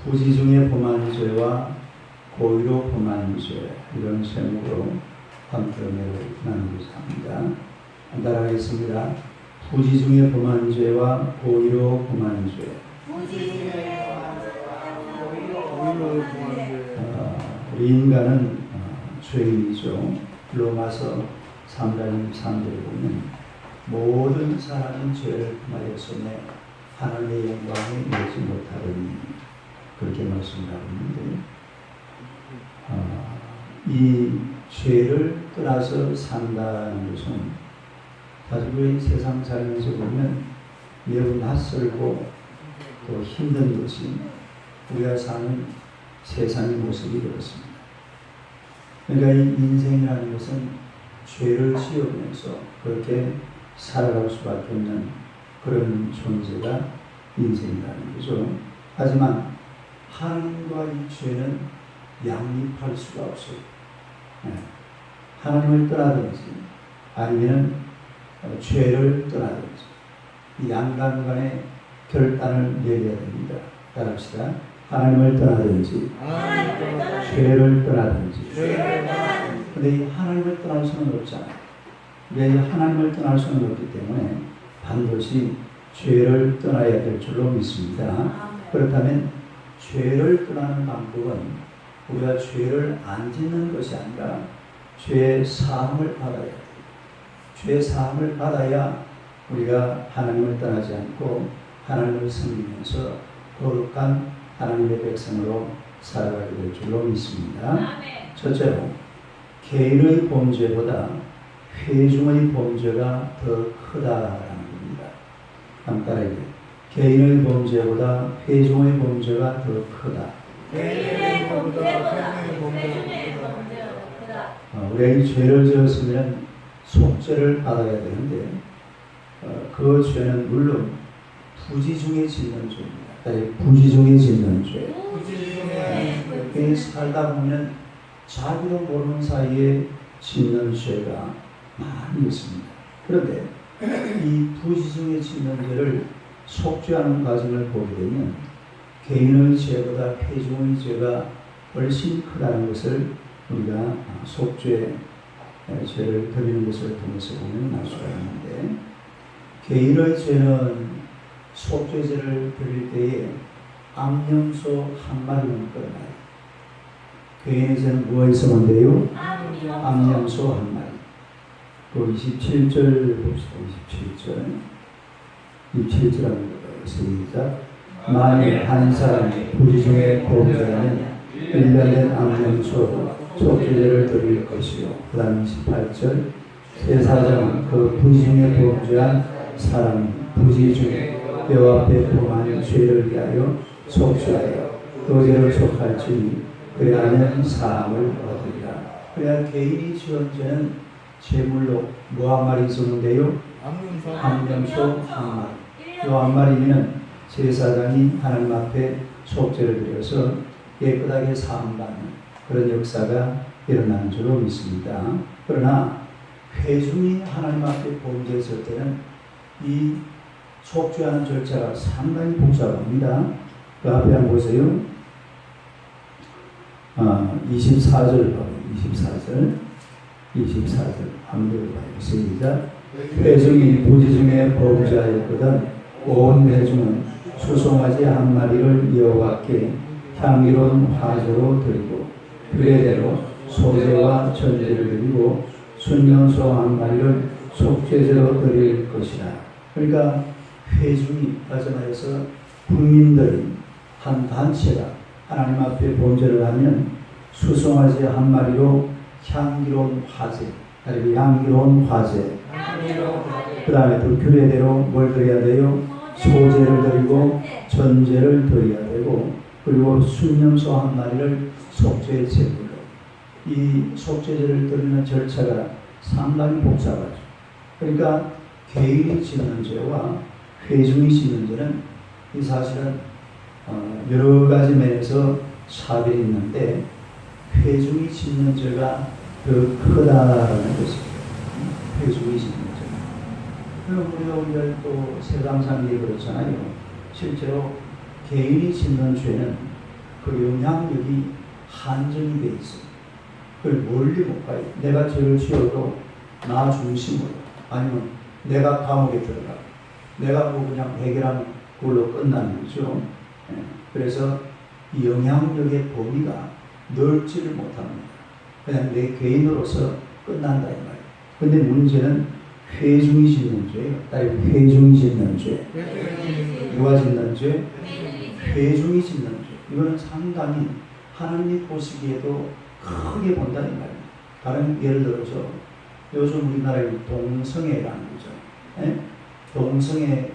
부지 중에 범한 죄와 고의로 범한 죄, 이런 제목으로 함께 은혜를 나누고자 합니다. 따라하겠습니다. 부지 중에 범한 죄와 고의로 범한 죄. 우리 인간은 죄인이죠. 로마서 3장 3절에 보면 모든 사람은 죄를 범하였으며 하나님의 영광에 이르지 못하더니, 그렇게 말씀하고 있는데, 이 죄를 떠나서 산다는 것은 사실 우리 세상 살면서 보면 매우 낯설고 또 힘든 것이 우리가 사는 세상의 모습이 되었습니다. 그러니까 이 인생이라는 것은 죄를 지으면서 그렇게 살아갈 수밖에 없는 그런 존재가 인생이라는 거죠. 하지만 하나님과 이 죄는 양립할 수가 없어요. 하나님을 떠나든지 아니면 죄를 떠나든지 이 양간 간의 결단을 내려야 됩니다. 따라합시다. 하나님을 떠나든지 죄를 떠나든지. 그런데 이 하나님을 떠날 수는 없잖아요. 왜 하나님을 떠날 수는 없기 때문에 반드시 죄를 떠나야 될 줄로 믿습니다. 그렇다면 죄를 떠나는 방법은 우리가 죄를 안 짓는 것이 아니라 죄의 사함을 받아야 돼요. 죄의 사함을 받아야 우리가 하나님을 떠나지 않고 하나님을 섬기면서 거룩한 하나님의 백성으로 살아가게 될 줄로 믿습니다. 첫째로, 개인의 범죄보다 회중의 범죄가 더 크다라는 겁니다. 한번 따라해 주세요. 개인의 범죄보다 회중의 범죄가 더 크다. 개인의 범죄보다 회중의 범죄가 더 크다. 우리가 이 죄를 지었으면 속죄를 받아야 되는데 그 죄는 물론 부지 중에 짓는 죄입니다. 부지 중에 짓는 죄. 그게 살다 보면 자기도 모르는 사이에 짓는 죄가 많이 있습니다. 그런데 이 부지 중에 짓는 죄를 속죄하는 과정을 보게 되면 개인의 죄보다 회중의 죄가 훨씬 크다는 것을 우리가 속죄 죄를 드리는 것을 통해서 보면 알 수가 있는데, 개인의 죄는 속죄제를 드릴 때에 암염소 한 마리만 끌어나요. 개인의 죄는 무엇에서만 돼요? 암염소 한 마리. 그 27절 봅시다. 27절 하는 거예요. 시작. 만일 한 사람이 부지 중에 범죄하면 1년된 암염소 속죄제를 드릴 것이요. 그 다음 28절. 새 사장은 그 부지 중에 범죄한 사람이 부지 중에 뼈 앞에 범한 죄를 위하여 속죄하여 그 죄를 속할지니 그래야면 사함을 얻으리라. 그래야 개인이 지은 죄는 제물로 뭐 한 마리 주는데요? 암염소 한 마리. 이 한 마리면 제사장이 하나님 앞에 속죄를 드려서 깨끗하게 사함받는 그런 역사가 일어나는 줄로 믿습니다. 그러나 회중이 하나님 앞에 범죄했을 때는 이 속죄하는 절차가 상당히 복잡합니다. 그 앞에 한번 보세요. 24절 봐요. 24절 한번 봐요. 시작. 회중이 부지 중에 범죄하였거든 온 회중은 수송아지 한 마리를 여호와께 향기로운 화제로 드리고 규례대로 소제와 전제를 드리고 순년소 한 마리를 속죄제로 드릴 것이라. 그러니까 회중이 발전하여서 국민들이 한 단체가 하나님 앞에 범죄를 하면 수송아지 한 마리로 향기로운 화제, 향기로운 화제. 그 다음에 또 규례대로 뭘 드려야 돼요? 소제를 드리고 전제를 드려야 되고, 그리고 순념소 한 마리를 속죄 제물로. 이 속죄제를 드리는 절차가 상당히 복잡하죠. 그러니까 개인이 짓는 죄와 회중이 짓는 죄는 이 사실은 여러 가지 면에서 차별이 있는데 회중이 짓는 죄가 더 크다라는 것입니다. 회중이 짓는 죄. 그럼 우리가 또 세상상 일이 그렇잖아요. 실제로 개인이 짓는 죄는 그 영향력이 한정이 돼 있어요. 그걸 멀리 못 가요. 내가 죄를 지어도 나 중심으로, 아니면 내가 감옥에 들어가, 내가 뭐 그냥 해결하면 그걸로 끝나는 거죠. 그래서 이 영향력의 범위가 넓지를 못합니다. 그냥 내 개인으로서 끝난다 이 말이에요. 근데 문제는 회중이 짓는 죄예요. 회중이 짓는 죄. 누가 짓는 죄? 회중이 짓는 죄. 이거는 상당히 하나님이 보시기에도 크게 본다는 말입니다. 다른 예를 들어서 요즘 우리나라에 동성애라는 거죠. 예? 동성애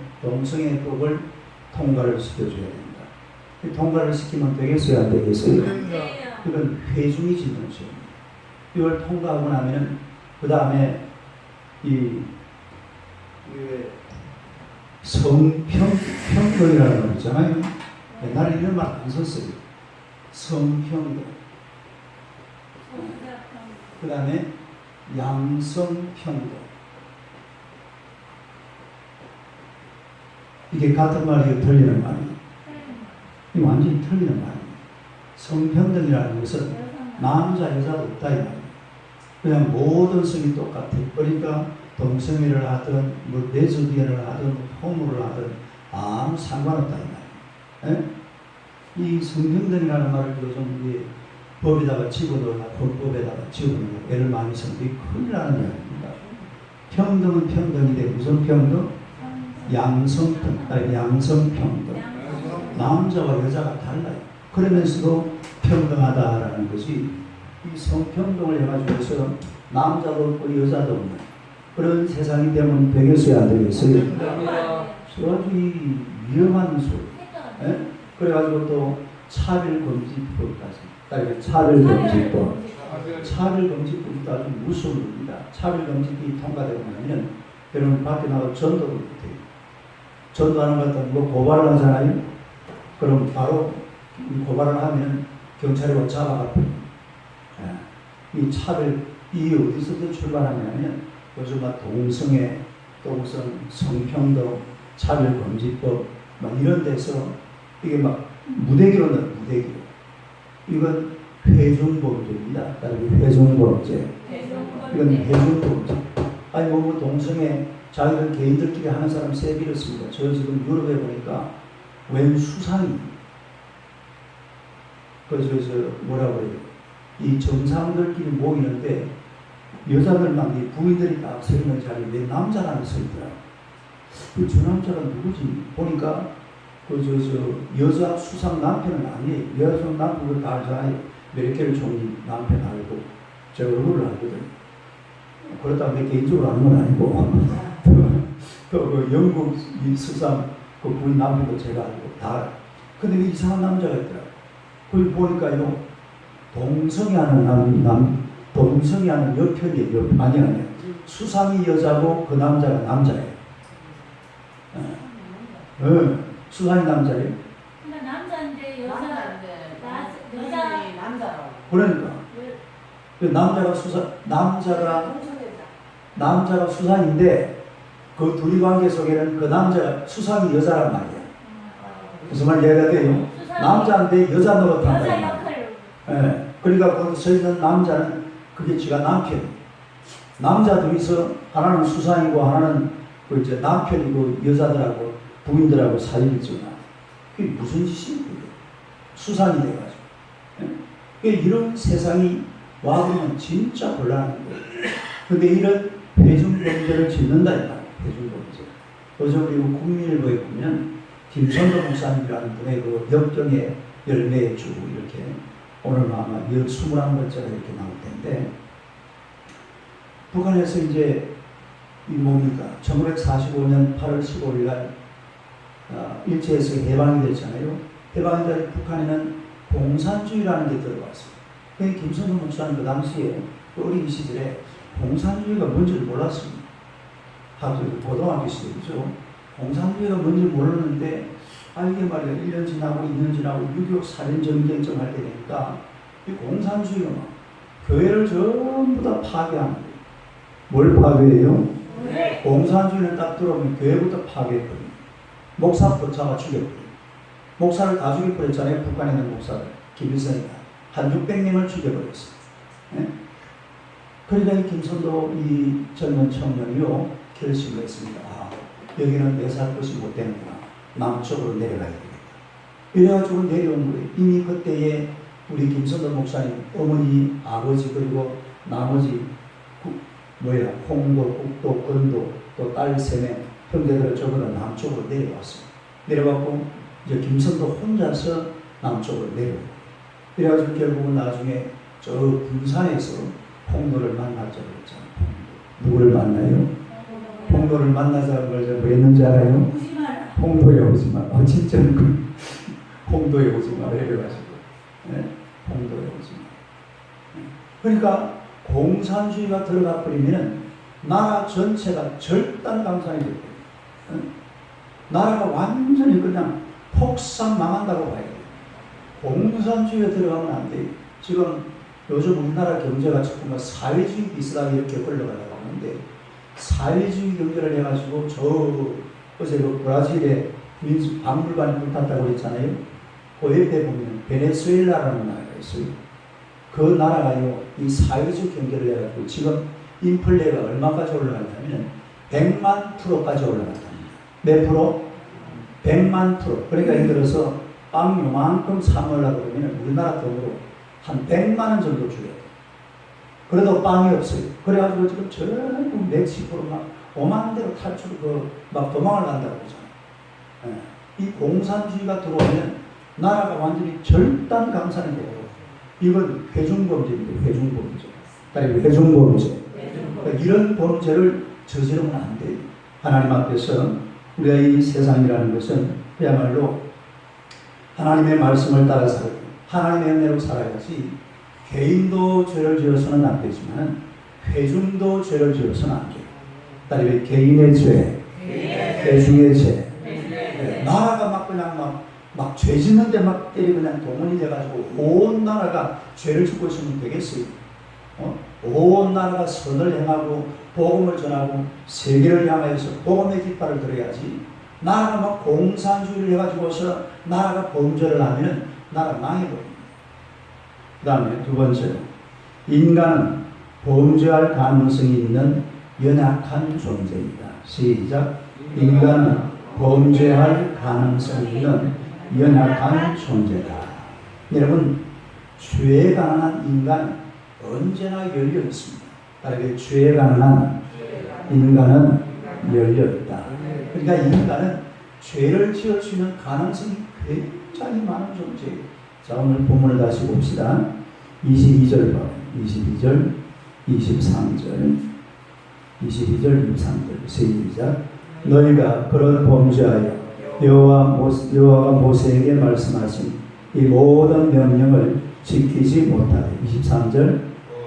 법을 통과를 시켜줘야 됩니다. 통과를 시키면 되겠어요, 안 되겠어요? 이건 회중이 짓는 죄입니다. 이걸 통과하고 나면은 그 다음에 이 성평등이라는 거 있잖아요. 옛날에 이런 말 안 썼어요. 성평등. 그 다음에 양성평등. 이게 같은 말이에요? 틀리는 말이에요? 이게 완전히 틀리는 말이에요. 성평등이라는 것은 남자, 여자도 없다 이 말이에요. 그냥 모든 성이 똑같아. 그러니까 동성애를 하든 뭐 레즈비언을 하든 호모를 하든 아무 상관없다 이 말이에요. 이 성평등이라는 말을 요즘 우리 법에다가 집어넣으나 헌법에다가 집어넣으나 애를 많이 쓰는 게 큰일 나는 이야기입니다. 평등은 평등인데 무슨 평등? 양성평등. 남자와 여자가 달라요. 그러면서도 평등하다라는 것이 이 성평등을 해가지고서 남자도 없고 여자도 없는 그런 세상이 되면 되겠어요, 안 되겠어요? 아주 위험한 소리. 그래가지고 또 차별금지법까지. 차별금지법. 차별금지법도 아주 무서운 겁니다. 차별금지법이 통과되고 나면 여러분 밖에 나가서 전도를 못해요. 전도하는 것 같으면 뭐 고발을 하잖아요. 그럼 바로 고발을 하면 경찰이 와 잡아가고. 이 차별, 이 어디서부터 출발하냐면 요즘 막 동성애, 성평등, 차별금지법 막 이런 데서 이게 막 무대기로 나요, 무대기로. 이건 회중범죄입니다. 회중범죄. 이건 회중범죄. 아니 뭐 동성애 자기들 개인들끼리 하는 사람 세비렸습니다. 저 지금 유럽에 보니까 웬 수상이 뭐라고 해요? 이 정상들끼리 모이는데 여자들만 이 부인들이 딱 서 있는 자리에 왜 남자라는 서 있더라. 저 남자가 누구지? 보니까 여자 수상 남편은 아니에요. 여자 남편을 다 알잖아요. 메르켈 총리 남편 알고 제가 얼굴을 알거든요. 그렇다고 내 개인적으로 아는 건 아니고 그 영국 이 수상 그 부인 남편도 제가 알고 다 알아요. 근데 이상한 남자가 있더라. 거기 보니까 동성애하는 여편이에요. 아니야. 수상이 여자고 그 남자가 남자예요. 수상이 남자예요. 근데 남자인데 여자 남자라고. 그러니까 그 남자가 수상인데 그 둘이 관계 속에는 그 남자가 수상이 여자란 말이야. 무슨 말 이해가 돼요? 남자인데 여자 노릇한다. 여자 역할을. 그러니까 거기 서 있는 남자는 그게 지가 남편이에요. 남자 둘이서 하나는 수상이고 하나는 그 이제 남편이고 여자들하고 부인들하고 사귀는 거잖아. 그게 무슨 짓이에요? 수상이 돼가지고. 이런 세상이 와보면 진짜 곤란한 거예요. 근데 이런 회중범죄를 짓는다 이 말이에요. 회중범죄. 요즘 그리고 국민일보에 보면 김선도 목사님이라는 분의 그 역경의 열매의 주 이렇게 오늘 아마 21번째가 이렇게 나올 텐데 북한에서 이제 이 뭡니까 1945년 8월 15일 날 일제에서 해방이 됐잖아요. 해방이 된 북한에는 공산주의라는 게 들어왔어요. 그래서 김선도 목사님 그 당시에 어린 시절에 공산주의가 뭔지를 몰랐습니다. 고등학교 시절이죠. 공산주의가 뭔지 모르는데 이게 말이야 1년 지나고 2년 지나고 6.25 살인전쟁점 할 때 되니까 이 공산주의가 막 교회를 전부 다 파괴하는 거예요. 뭘 파괴해요? 네. 공산주의를 딱 들어오면 교회부터 파괴했거든요. 목사부터 잡아 죽였거든요. 목사를 다 죽여버렸잖아요. 북한에 있는 목사를. 김일성이가 한 600명을 죽여버렸어요. 예? 그러니까 이 김선도 이 젊은 청년이요 결심을 했습니다. 아, 여기는 내 살 것이 못 되는구나. 남쪽으로 내려가야 되겠다. 이래가지고 내려온 거예요. 이미 그때에 우리 김선도 목사님 어머니, 아버지 그리고 나머지 홍도, 국도, 건도 또 딸 3명 형제들 저거는 남쪽으로 내려왔어요. 내려왔고 이제 김선도 혼자서 남쪽으로 내려오고 그래가지고 결국은 나중에 저 군산에서 홍도를 만나자고 했잖아요. 누구를 만나요? 홍도를 만나자고 그러자 뭐 했는지 알아요? 오지 마라. 홍도에 오지 마라. 진짜 홍도에 오지 마라 이래가지고 네? 홍도에 오지 마라. 그러니까 공산주의가 들어가 버리면 나라 전체가 절단강산이 되고 나라가 완전히 그냥 폭삭 망한다고 봐야 돼요. 공산주의에 들어가면 안 돼요. 지금 요즘 우리나라 경제가 조금 사회주의 비슷하게 이렇게 흘러가려고 하는데 사회주의 경제를 해가지고 어제 그 브라질에 박물관이 불탔다고 했잖아요. 그 옆에 보면 베네수엘라라는 나라가 있어요. 그 나라가요 이 사회주의 경제를 해가지고 지금 인플레가 얼마까지 올라갔냐면 100만 프로까지 올라갔답니다. 몇 프로? 100만 프로. 그러니까 예를 들어서 빵 요만큼 사먹으려고 그러면 우리나라 돈으로 한 100만 원 정도 줘야 돼. 그래도 빵이 없어요. 그래가지고 지금 전부 멕시코로 막 오만 대로 막 도망을 간다고 그러잖아요. 이 공산주의가 들어오면 나라가 완전히 절단강산이 되고 이건 회중범죄입니다. 회중범죄. 그러니까 회중범죄. 그러니까 이런 범죄를 저지르면 안 돼요. 하나님 앞에서 우리가 이 세상이라는 것은 그야말로 하나님의 말씀을 따라 살고 하나님의 은혜로 살아야지 개인도 죄를 지어서는 안 되지만 회중도 죄를 지어서는 안 돼요. 그러니까 개인의 죄, 회중의 죄, 나라가 막 그냥 막 죄 짓는데 막 때리고 그냥 동원이 돼가지고 온 나라가 죄를 짓고 있으면 되겠어요. 온 나라가 선을 행하고 복음을 전하고 세계를 향해서 복음의 깃발을 들어야지. 나라가 막 공산주의를 해가지고서 나라가 범죄를 하면 나라 망해버립니다. 그 다음에 두 번째로 인간은 범죄할 가능성이 있는 연약한 존재이다. 시작. 인간은 범죄할 가능성이 있는 연약한 존재다. 여러분 죄에 가난한 인간 언제나 열려 있습니다. 그러니까 죄에 가난한 인간은 열려 있다. 그러니까 인간은 죄를 지을 수 있는 가능성이 굉장히 많은 존재예요. 자, 오늘 본문을 다시 봅시다. 22절 봐요. 22절, 23절, 22절, 23절. 시작. 너희가 그런 범죄하여 여호와가 모세에게 말씀하신 이 모든 명령을 지키지 못하되 23절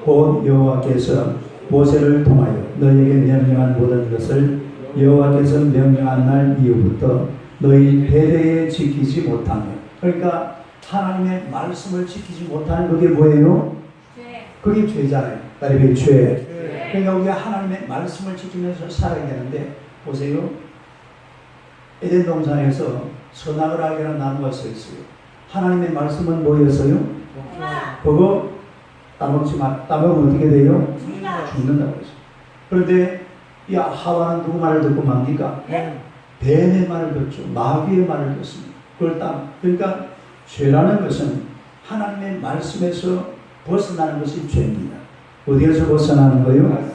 곧 여호와께서 모세를 통하여 너희에게 명령한 모든 것을 여호와께서 명령한 날 이후부터 너희 대대에 지키지 못하며 그러니까 하나님의 말씀을 지키지 못하는 그게 뭐예요? 죄. 그게 죄잖아요. 그러니까 죄. 그러니까 우리가 하나님의 말씀을 지키면서 살아야 되는데 보세요. 에덴 동산에서 선악을 알게 하는 나무가 서 있어요. 하나님의 말씀은 뭐였어요? 그거 따먹지 마. 따먹으면 어떻게 돼요? 죽는다고 했어요. 그런데 이 하와는 누구 말을 듣고 맙니까? 뱀의 말을 듣죠. 마귀의 말을 듣습니다. 그러니까 죄라는 것은 하나님의 말씀에서 벗어나는 것이 죄입니다. 어디에서 벗어나는 거예요?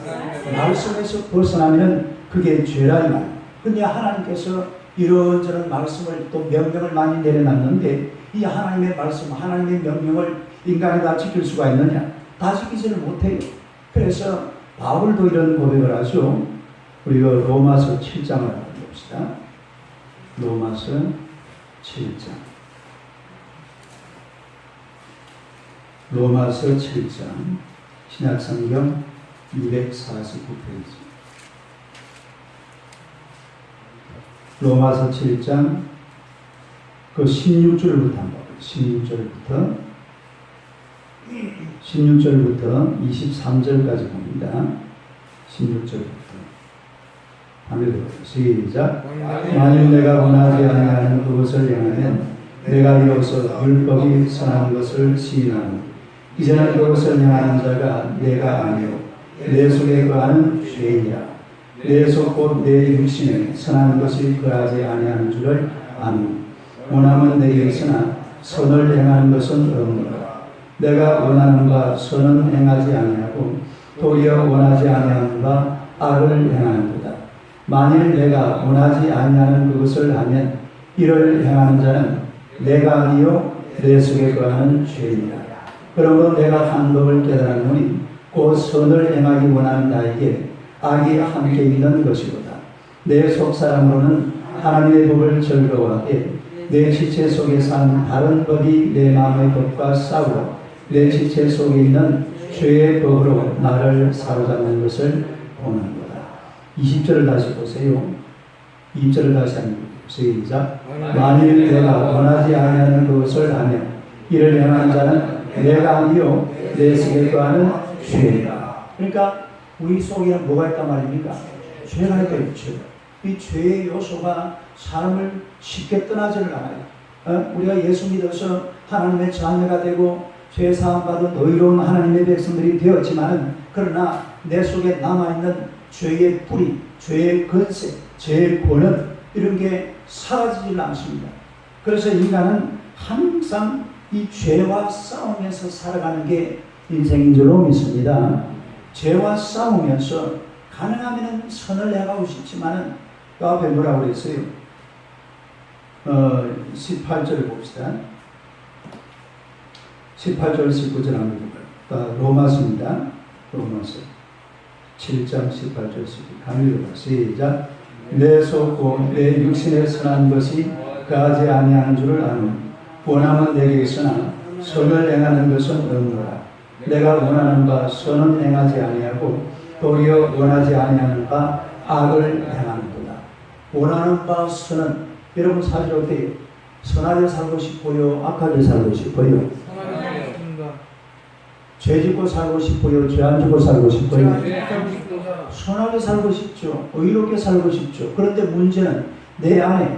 말씀에서 벗어나면 그게 죄라 이 말. 근데 하나님께서 이런저런 말씀을 또 명령을 많이 내려놨는데 이 하나님의 말씀, 하나님의 명령을 인간이 다 지킬 수가 있느냐? 다 지키지를 못해요. 그래서 바울도 이런 고백을 하죠. 우리가 로마서 7장을 한번 봅시다. 로마서 7장. 로마서 7장. 신약성경 249페이지. 로마서 7장 그 16절부터 한번 봐요. 16절부터 23절까지 봅니다. 16절부터 하면 시작. 만일 내가 원하지 아니하는 그것을 행하면 내가 이로써 율법이 선한 것을 시인하노. 이제는 그것을 행하는 자가 내가 아니요 내 속에 거하는 죄이니라. 내 속 곧 내 육신에 선한 것이 거하지 아니하는 줄을 아노. 원함은 내게 있으나 선을 행하는 것은 없노라. 내가 원하는 바 선은 행하지 아니하고 도리어 원하지 아니하는 바 악을 행하는도다. 만일 내가 원하지 아니하는 그것을 하면 이를 행하는 자는 내가 아니요 내 속에 거하는 죄이니라. 그러므로 내가 한 법을 깨달았노니 곧 선을 행하기 원하는 나에게 악이 함께 있는 것이로다. 내 속사람으로는 하나님의 법을 즐거워하되 내 지체 속에 산 다른 법이 내 마음의 법과 싸워 내 지체 속에 있는 죄의 법으로 나를 사로잡는 것을 보는 거다. 20절을 다시 보세요. 2절을 다시 한번 시작. 만일 내가 원하지 아니하는 그것을 하면 이를 행하는 자는 내가 아니요 내 속에 거하는 죄이다. 그러니까 우리 속에는 뭐가 있단 말입니까? 죄가 있죠. 이 죄의 요소가 사람을 쉽게 떠나지를 않아요. 우리가 예수 믿어서 하나님의 자녀가 되고 죄 사함 받은 의로운 하나님의 백성들이 되었지만은 그러나 내 속에 남아있는 죄의 뿌리, 죄의 근세, 죄의 권은 이런 게 사라지질 않습니다. 그래서 인간은 항상 이 죄와 싸우면서 살아가는 게 인생인 줄로 믿습니다. 죄와 싸우면서 가능하면 선을 해가고 싶지만은 그 앞에 뭐라고 그랬어요? 18절을 봅시다. 18절 19절 한번 볼까요? 로마서입니다. 로마서 7장 18절 19절 한번 시작. 내 속 곧 내 육신에 선한 것이 가지 아니하는 줄을 아노. 원함은 내게 있으나 선을 행하는 것은 없노라. 내가 원하는 바 선은 행하지 아니하고 도리어 원하지 아니하는 바 악을 행하는도다. 원하는 바 선은 여러분 사실 어때요? 선하게 살고 싶어요? 악하게 살고 싶어요? 죄 짓고 살고 싶어요? 죄 안 짓고 살고 싶어요? 선하게 살고 싶죠. 의롭게 살고 싶죠. 그런데 문제는 내 안에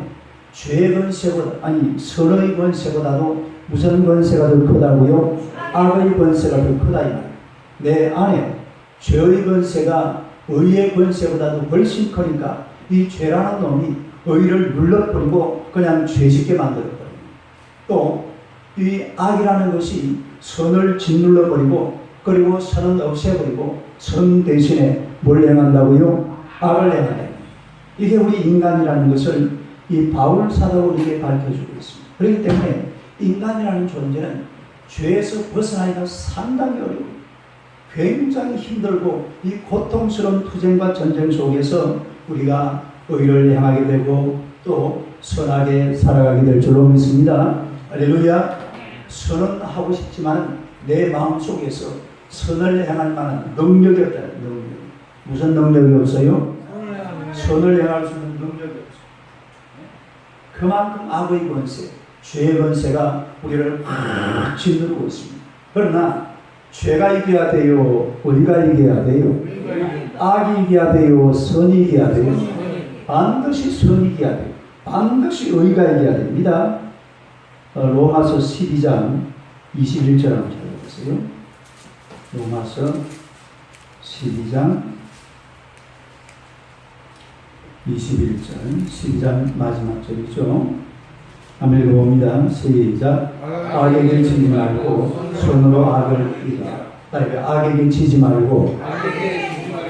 죄의 권세보다 선의 권세보다도 무슨 권세가 더 크다고요? 악의 권세가 더 크다 이 말이에요. 내 안에 죄의 권세가 의의 권세보다도 훨씬 크니까 이 죄라는 놈이 의를 눌러버리고 그냥 죄짓게 만들어버려요. 또 이 악이라는 것이 선을 짓눌러버리고 그리고 선은 없애버리고 선 대신에 뭘 행한다고요? 악을 행한다. 이게 우리 인간이라는 것을 이 바울 사도가 우리에게 밝혀주고 있습니다. 그렇기 때문에 인간이라는 존재는 죄에서 벗어나기가 상당히 어려워요. 굉장히 힘들고 이 고통스러운 투쟁과 전쟁 속에서 우리가 의를 행하게 되고 또 선하게 살아가게 될 줄로 믿습니다. 할렐루야. 선은 하고 싶지만 내 마음속에서 선을 행할 만한 능력이 없다. 능력. 무슨 능력이 없어요? 선을 행할 수 있는 능력이 없어요. 그만큼 악의 권세, 죄의 권세가 우리를 확 짓누르고 있습니다. 그러나 죄가 이겨야 돼요? 우리가 이겨야 돼요? 악이 이겨야 돼요? 선이 이겨야 돼요? 반드시 선이 이겨야 돼요. 반드시 의가 이겨야 됩니다. 로마서 12장 21절 한번 찾아보세요. 로마서 12장 21절 12장 마지막 절이죠. 한번 읽어봅니다. 시작. 악에게 지지 말고 손으로 악을 이겨라. 악에게 지지 말고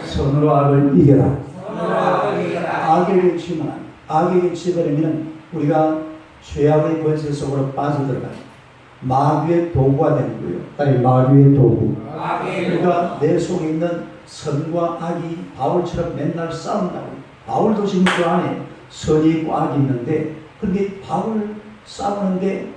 손으로 악을 이겨라. 악에게 지면 악에게 지버리면 우리가 죄악의 권세 속으로 빠져들어가요. 마귀의 도구가 되는 거예요. 마귀의 도구. 그러니까 내 속에 있는 선과 악이 바울처럼 맨날 싸운다고. 바울도 지금 그 안에 선이 있고 악이 있는데 근데 바울 싸우는데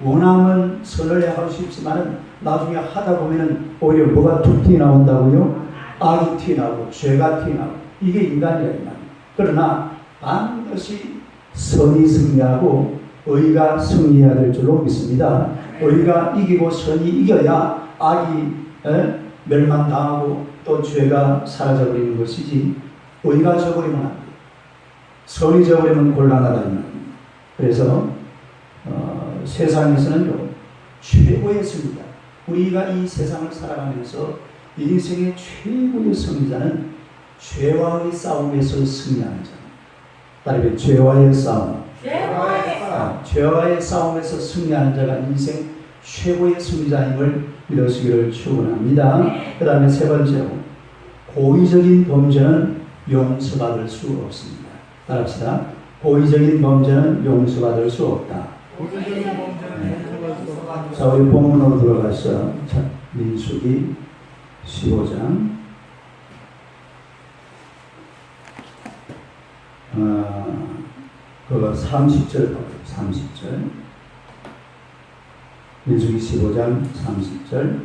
원함은 선을 하고 싶지만은 나중에 하다 보면은 오히려 뭐가 툭 튀어나온다고요? 악이 튀어나오고 죄가 튀어나오고 이게 인간이란 말이에요. 그러나 반드시 선이 승리하고 의가 승리해야 될 줄로 믿습니다. 의가 이기고 선이 이겨야 악이 멸망당하고 또 죄가 사라져버리는 것이지 의가 져버리면 안 돼요. 선이 져버리면 곤란하다. 그래서 세상에서는요 최고의 승리자, 우리가 이 세상을 살아가면서 인생의 최고의 승리자는 죄와의 싸움에서 승리하는 자. 따르게 죄와의 싸움. 죄와의 싸움에서 승리하는 자가 인생 최고의 승리자임을 믿으시기를 축원합니다. 그 다음에 세 번째로 고의적인 범죄는 용서받을 수 없습니다. 따라합시다. 고의적인 범죄는 용서받을 수 없다. 고의적인 범죄는 용서받을 수 없다. 자, 우리 본문으로 들어가서 민수기 15장 그거 30절 봐요. 30절 민수기 15장 30절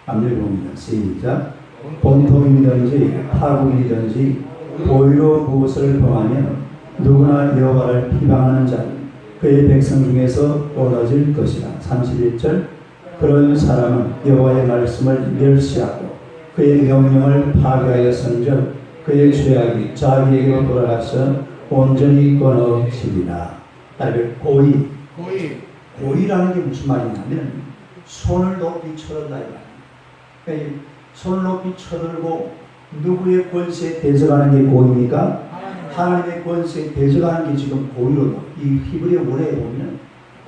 앞뒤 봅니다. 시작. 본토인이든지 타국이든지 고의로 무엇을 범하면 누구나 여호와를 비방하는 자는 그의 백성 중에서 끊어질 것이라. 31절 그런 사람은 여호와의 말씀을 멸시하고 그의 명령을 파괴하였은즉 그의 죄악이 자기에게 돌아가서 온전히 끊어지리라. 고의. 고의라는 게 무슨 말이냐면 손을 높이 쳐든다 이 말이에요. 손을 높이 쳐들고 누구의 권세에 대적하는 게 고의입니까? 하나님의 권세에 대적하는 게 지금 고의로, 이 히브리 원어에 보면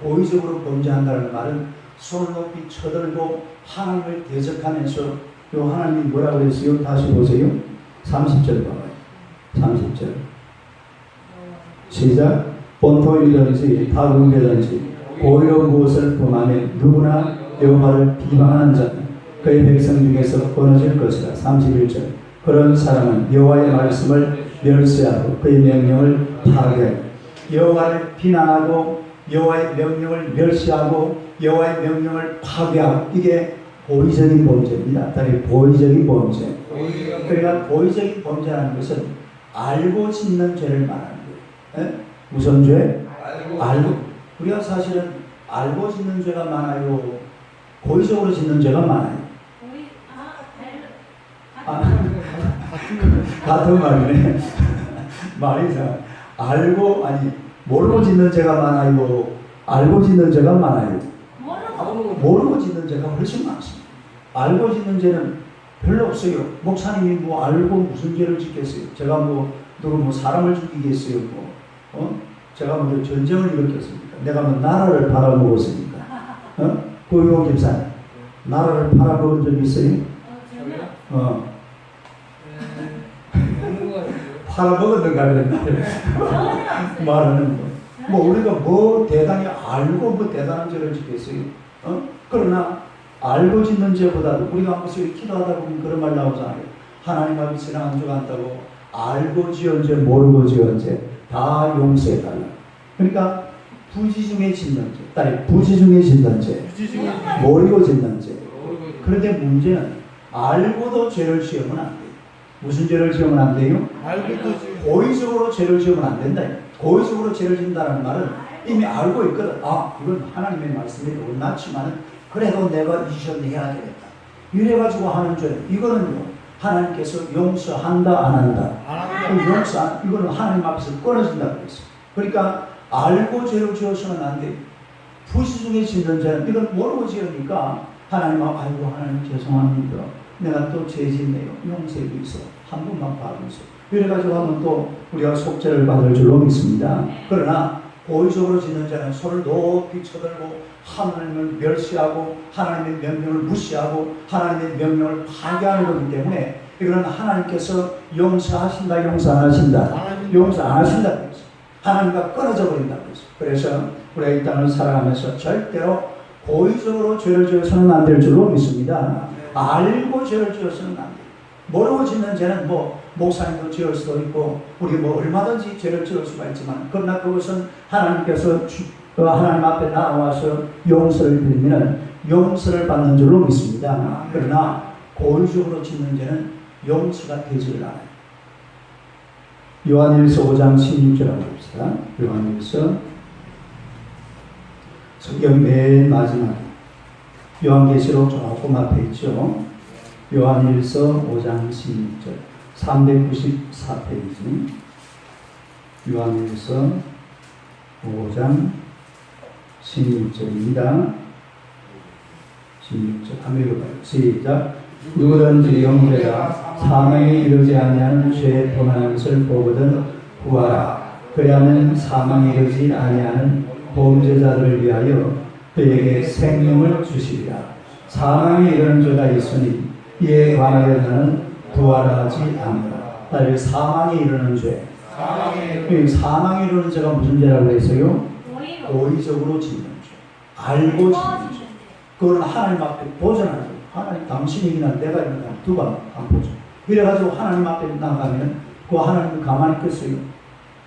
고의적으로 범죄한다는 말은 손을 높이 쳐들고 하나님을 대적하면서 요 하나님이 뭐라고 그랬어요? 다시 보세요. 30절 봐봐요. 30절 시작. 본토이든지 타국이든지 고의로 무엇을 범하면 누구나 여호와를 비방하는 자는 그의 백성 중에서 끊어질 것이라. 31절 그런 사람은 여호와의 말씀을 멸시하고 그의 명령을 파괴하고 여호와를 비난하고 여호와의 명령을 멸시하고 여호와의 명령을 파괴하고 이게 고의적인 범죄입니다. 다른 고의적인 범죄. 그러니까 고의적인 범죄라는 것은 알고 짓는 죄를 말하는 거예요. 에? 무슨 죄? 알고. 우리가 사실은 알고 짓는 죄가 많아요. 고의적으로 짓는 죄가 많아요. 같은 말이네. 말이 이상. 알고 아니 모르고 짓는 죄가 많아요. 알고 짓는 죄가 많아요. 모르고 짓는 죄가 훨씬 많습니다. 알고 짓는 죄는 별로 없어요. 목사님이 뭐 알고 무슨 죄를 짓겠어요? 제가 누구 사람을 죽이겠어요? 제가 전쟁을 일으켰습니까? 내가 나라를 팔아먹었습니까? 고용 집사님, 나라를 팔아먹은 적 있어요? 팔아먹었는가 그랬는데 말하는 거. 뭐 우리가 뭐 대단히 알고 뭐 대단한 죄를 짓겠어요? 그러나 알고 짓는 죄보다도 우리가 한 번씩 기도하다 보면 그런 말 나오잖아요. 하나님 앞에 신앙 안 죽한다고 알고 지은 죄 모르고 지은 죄 다 용서해달라. 그러니까 부지 중에 짓는 죄, 부지 중에 짓는 죄, 모르고 짓는 죄. 그런데 문제는 알고도 죄를 지으면 안 돼요. 무슨 죄를 지으면 안 돼요? 고의적으로 죄를 지으면 안 된다. 고의적으로 죄를 짓는다는 말은 이미 알고 있거든. 이건 하나님의 말씀이 옳나지만은 그래도 내가 이전 해야 되겠다. 이래가지고 하는 죄. 이거는요. 하나님께서 용서한다 안 한다. 이거는 하나님 앞에서 끊어진다고 그랬어요. 그러니까 알고 죄를 지어서는 안 돼요. 부시 중에 짓는 죄는 이건 모르고 지으니까 하나님 앞에 아이고 하나님 죄송합니다. 내가 또 죄 짓네요. 용서해 주이소. 한 번만 봐주이소. 이래가지고 하면 또 우리가 속죄를 받을 줄로 믿습니다. 그러나 고의적으로 짓는 자는 손을 높이 쳐들고 하나님을 멸시하고 하나님의 명령을 무시하고 하나님의 명령을 파괴하는 거기 때문에 이거는 하나님께서 용서하신다, 용서 안 하신다, 용서 안 하신다 그랬어요. 하나님과 끊어져 버린다고 그랬어요. 그래서 우리가 이 땅을 살아가면서 절대로 고의적으로 죄를 지어서는 안 될 줄로 믿습니다. 알고 죄를 지어서는 안 돼요. 모르고 짓는 죄는 목사님도 지을 수도 있고 우리 얼마든지 죄를 지을 수가 있지만 그러나 그것은 하나님께서 하나님 앞에 나와서 용서를 드리면 용서를 받는 줄로 믿습니다. 그러나 고의적으로 짓는 죄는 용서가 되지를 않아요. 요한일서 5장 16절을 봅시다. 요한일서 성경 맨 마지막 요한계시록 조금 앞에 있죠. 요한일서 5장 16절 394페이지 요한일서 5장 16절입니다. 16절 한번 읽어봐요. 시작. 누구든지 영죄가 사망에 이르지 아니하는 죄에 범하는 것을 보거든 구하라. 그리하면 사망에 이르지 아니하는 범죄자들을 위하여 그에게 생명을 주시리라. 사망에 이르는 죄가 있으니 이에 관하여 나는 구하라 하지 않노라. 따르 사망에 이르는 죄. 사망에 이르는 죄가 무슨 죄라고 했어요? 고의적으로 짓는 죄. 알고 짓는 죄. 그거는 하나님 앞에 도전하는 거예요. 하나님 당신이 이기나 내가 이기나 두고 안 보죠. 이래가지고 하나님 앞에 나가면 그 하나님 가만히 있겠어요.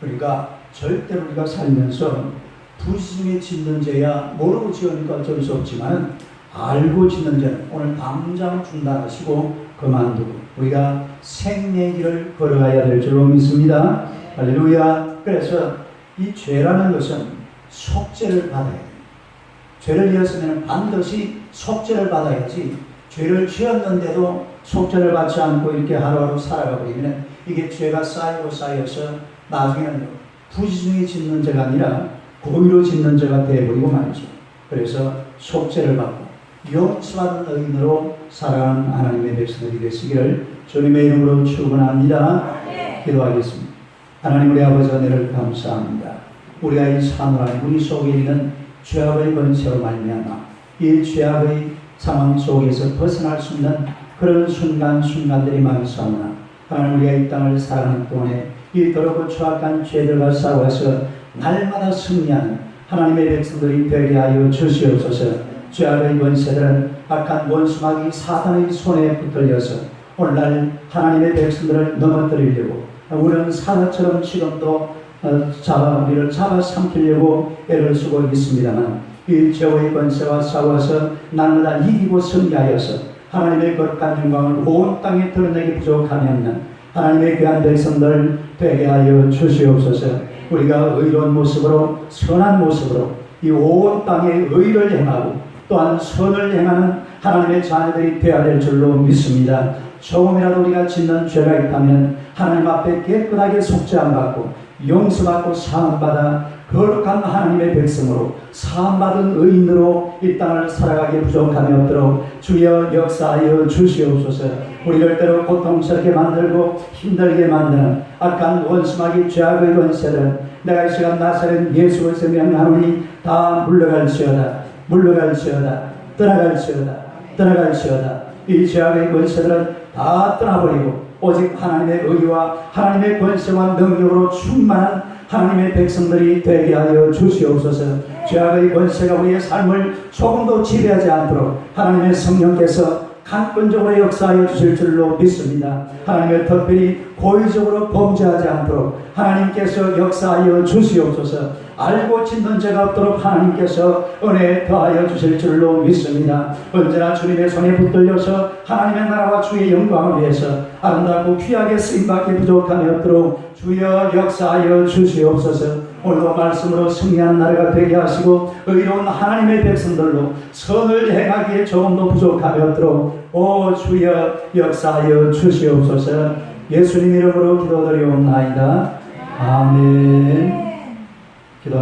그러니까 절대로 우리가 살면서 부지중에 짓는 죄야 모르고 지으니까 어쩔 수 없지만 알고 짓는 죄는 오늘 당장 중단하시고 그만두고 우리가 생명의 길을 걸어가야 될 줄로 믿습니다. 할렐루야. 그래서 이 죄라는 것은 속죄를 받아야 돼요. 죄를 지었으면 반드시 속죄를 받아야지 죄를 지었는데도 속죄를 받지 않고 이렇게 하루하루 살아가 버리면 이게 죄가 쌓이고 쌓여서 나중에는 부지중에 짓는 죄가 아니라 고의로 짓는 죄가 되어버리고 말이죠. 그래서 속죄를 받고 용서받은 의인으로 살아가는 하나님의 백성들이 되시기를 주님의 이름으로 축원합니다. 기도하겠습니다. 하나님 우리 아버지 은혜를 감사합니다. 우리가 이 사노란 우리 속에 있는 죄악의 권세로 말미암아 이 죄악의 상황 속에서 벗어날 수 있는 그런 순간순간들이 많사오나 하나님 우리가 이 땅을 살아가는 동안에 이 더럽고 추악한 죄들과 싸워서 날마다 승리하는 하나님의 백성들이 되게 하여 주시옵소서. 죄악의 권세들은 악한 원수마귀 사단의 손에 붙들려서 오늘날 하나님의 백성들을 넘어뜨리려고 우리는 사자처럼 지금도 우리를 잡아삼키려고 애를 쓰고 있습니다만 이 죄의 권세와 싸워서 날마다 이기고 승리하여서 하나님의 거룩한 영광을 온 땅에 드러내기 부족하면 하나님의 귀한 백성들 되게 하여 주시옵소서. 우리가 의로운 모습으로 선한 모습으로 이 온 땅에 의를 행하고 또한 선을 행하는 하나님의 자녀들이 되어야 될 줄로 믿습니다. 조금이라도 우리가 짓는 죄가 있다면 하나님 앞에 깨끗하게 속죄함 받고 용서받고 사함받아 거룩한 하나님의 백성으로 사함받은 의인으로 이 땅을 살아가기 부족함이 없도록 주여 역사하여 주시옵소서. 우리를 때로 고통스럽게 만들고 힘들게 만드는 악한 원수마귀 죄악의 권세들은 내가 이 시간 나사렛 예수 그리스도 명하노니 다 물러갈지어다. 물러갈지어다. 떠나갈지어다. 이 죄악의 권세들은 다 떠나버리고 오직 하나님의 의와 하나님의 권세와 능력으로 충만한 하나님의 백성들이 되게 하여 주시옵소서. 죄악의 권세가 우리의 삶을 조금도 지배하지 않도록 하나님의 성령께서 강권적으로 역사하여 주실 줄로 믿습니다. 하나님의 특별히 고의적으로 범죄하지 않도록 하나님께서 역사하여 주시옵소서. 알고 짓는 죄가 없도록 하나님께서 은혜 더하여 주실 줄로 믿습니다. 언제나 주님의 손에 붙들려서 하나님의 나라와 주의 영광을 위해서 아름답고 귀하게 쓰임받기 부족함이 없도록 주여 역사하여 주시옵소서. 오늘도 말씀으로 승리한 나라가 되게 하시고 의로운 하나님의 백성들로 선을 행하기에 조금도 부족함이 없도록 오 주여 역사하여 주시옵소서. 예수님 이름으로 기도드리옵나이다. 아멘. 기도하세요.